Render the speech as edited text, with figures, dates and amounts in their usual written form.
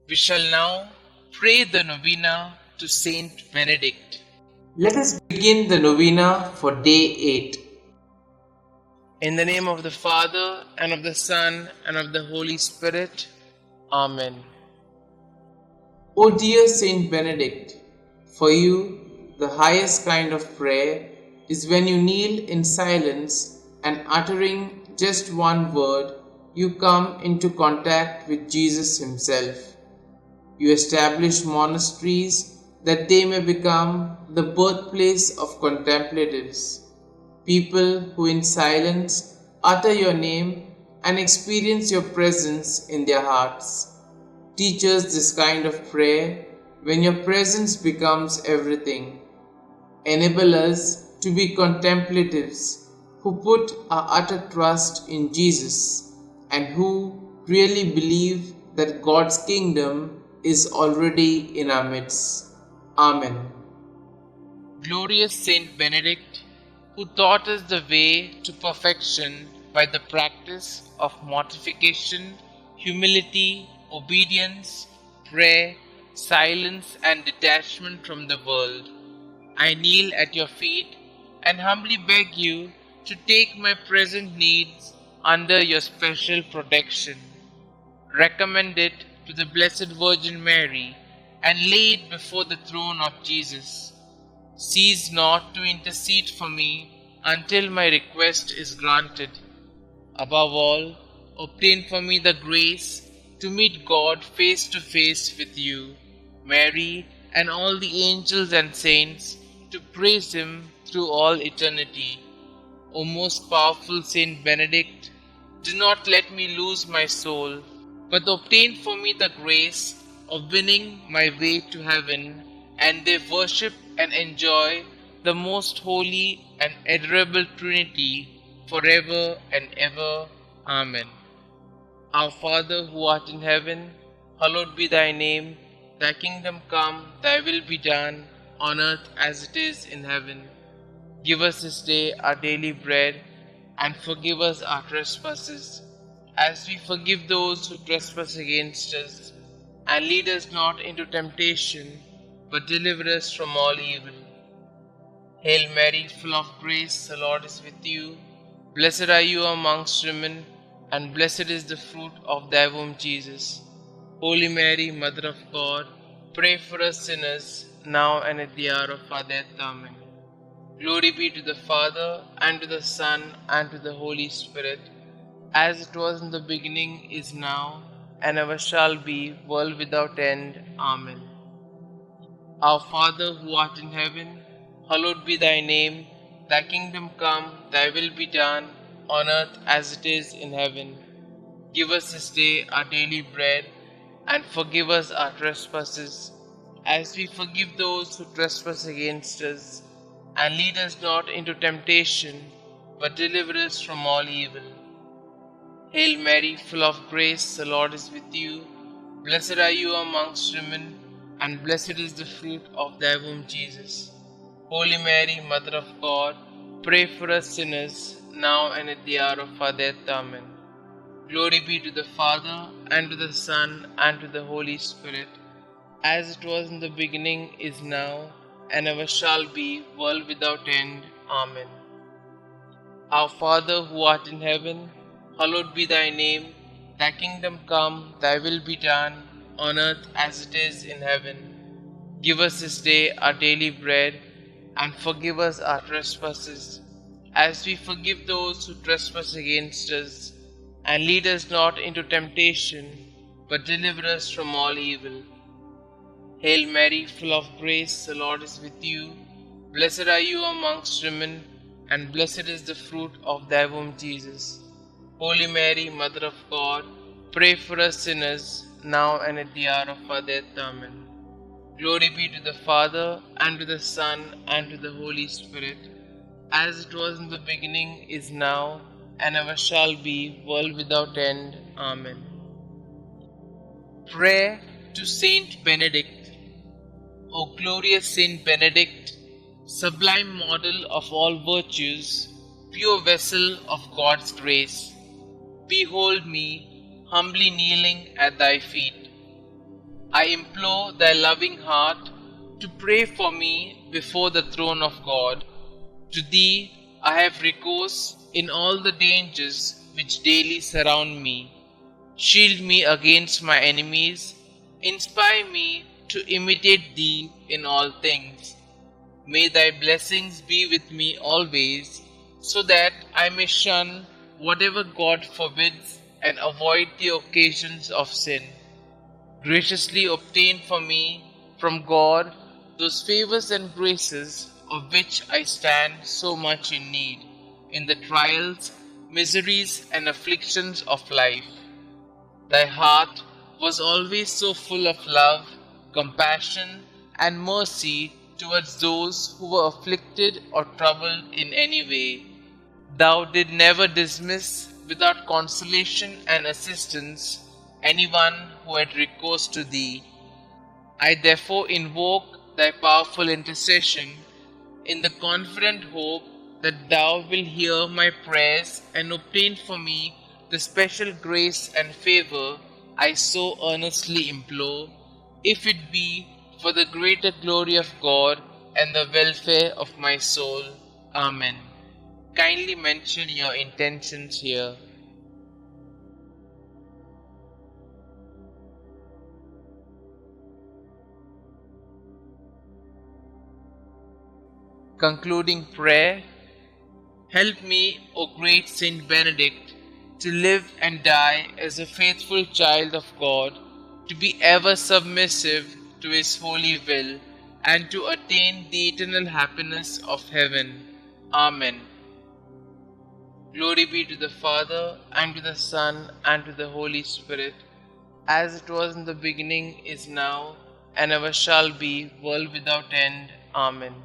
We shall now pray the novena to Saint Benedict. Let us begin the novena for day 8. In the name of the Father, and of the Son, and of the Holy Spirit. Amen. O dear Saint Benedict, for you, the highest kind of prayer is when you kneel in silence and uttering just one word, you come into contact with Jesus Himself. You establish monasteries that they may become the birthplace of contemplatives, people who in silence utter your name and experience your presence in their hearts. Teach us this kind of prayer when your presence becomes everything. Enable us to be contemplatives who put our utter trust in Jesus and who really believe that God's kingdom is already in our midst. Amen. Glorious Saint Benedict, who taught us the way to perfection by the practice of mortification, humility, obedience, prayer, silence, and detachment from the world, I kneel at your feet and humbly beg you to take my present needs under your special protection. Recommend it to the Blessed Virgin Mary and lay it before the throne of Jesus. Cease not to intercede for me until my request is granted. Above all, obtain for me the grace to meet God face to face with you, Mary, and all the angels and saints, to praise Him through all eternity. O most powerful Saint Benedict, do not let me lose my soul, but obtain for me the grace of winning my way to heaven, and there worship and enjoy the most holy and adorable Trinity forever and ever. Amen. Our Father who art in heaven, hallowed be thy name. Thy kingdom come, thy will be done, on earth as it is in heaven. Give us this day our daily bread, and forgive us our trespasses, as we forgive those who trespass against us. And lead us not into temptation, but deliver us from all evil. Hail Mary, full of grace, the Lord is with you. Blessed are you amongst women, and blessed is the fruit of thy womb, Jesus. Holy Mary, Mother of God, pray for us sinners, now and at the hour of our death. Amen. Glory be to the Father, and to the Son, and to the Holy Spirit, as it was in the beginning, is now, and ever shall be, world without end. Amen. Our Father who art in heaven, hallowed be thy name. Thy kingdom come, thy will be done, on earth as it is in heaven. Give us this day our daily bread, and forgive us our trespasses, as we forgive those who trespass against us. And lead us not into temptation, but deliver us from all evil. Hail Mary, full of grace, the Lord is with you. Blessed are you amongst women, and blessed is the fruit of thy womb, Jesus. Holy Mary, Mother of God, pray for us sinners, now and at the hour of our death. Amen. Glory be to the Father, and to the Son, and to the Holy Spirit, as it was in the beginning, is now, and ever shall be, world without end. Amen. Our Father who art in heaven, hallowed be thy name. Thy kingdom come, thy will be done, on earth as it is in heaven. Give us this day our daily bread, and forgive us our trespasses, as we forgive those who trespass against us. And lead us not into temptation, but deliver us from all evil. Hail Mary, full of grace, the Lord is with you. Blessed are you amongst women, and blessed is the fruit of thy womb, Jesus. Holy Mary, Mother of God, pray for us sinners, now and at the hour of our death. Amen. Glory be to the Father, and to the Son, and to the Holy Spirit, as it was in the beginning, is now, and ever shall be, world without end. Amen. Prayer to Saint Benedict. O glorious Saint Benedict, sublime model of all virtues, pure vessel of God's grace, behold me, humbly kneeling at thy feet. I implore thy loving heart to pray for me before the throne of God. To thee I have recourse in all the dangers which daily surround me. Shield me against my enemies. Inspire me to imitate thee in all things. May thy blessings be with me always, so that I may shun whatever God forbids and avoid the occasions of sin. Graciously obtain for me from God those favors and graces of which I stand so much in need in the trials, miseries, and afflictions of life. Thy heart was always so full of love, compassion, and mercy towards those who were afflicted or troubled in any way. Thou did never dismiss without consolation and assistance anyone who had recourse to thee. I therefore invoke thy powerful intercession in the confident hope that thou wilt hear my prayers and obtain for me the special grace and favor I so earnestly implore, if it be for the greater glory of God and the welfare of my soul. Amen. Kindly mention your intentions here. Concluding prayer. Help me, O great Saint Benedict, to live and die as a faithful child of God, to be ever submissive to His holy will, and to attain the eternal happiness of heaven. Amen. Glory be to the Father, and to the Son, and to the Holy Spirit, as it was in the beginning, is now, and ever shall be, world without end. Amen.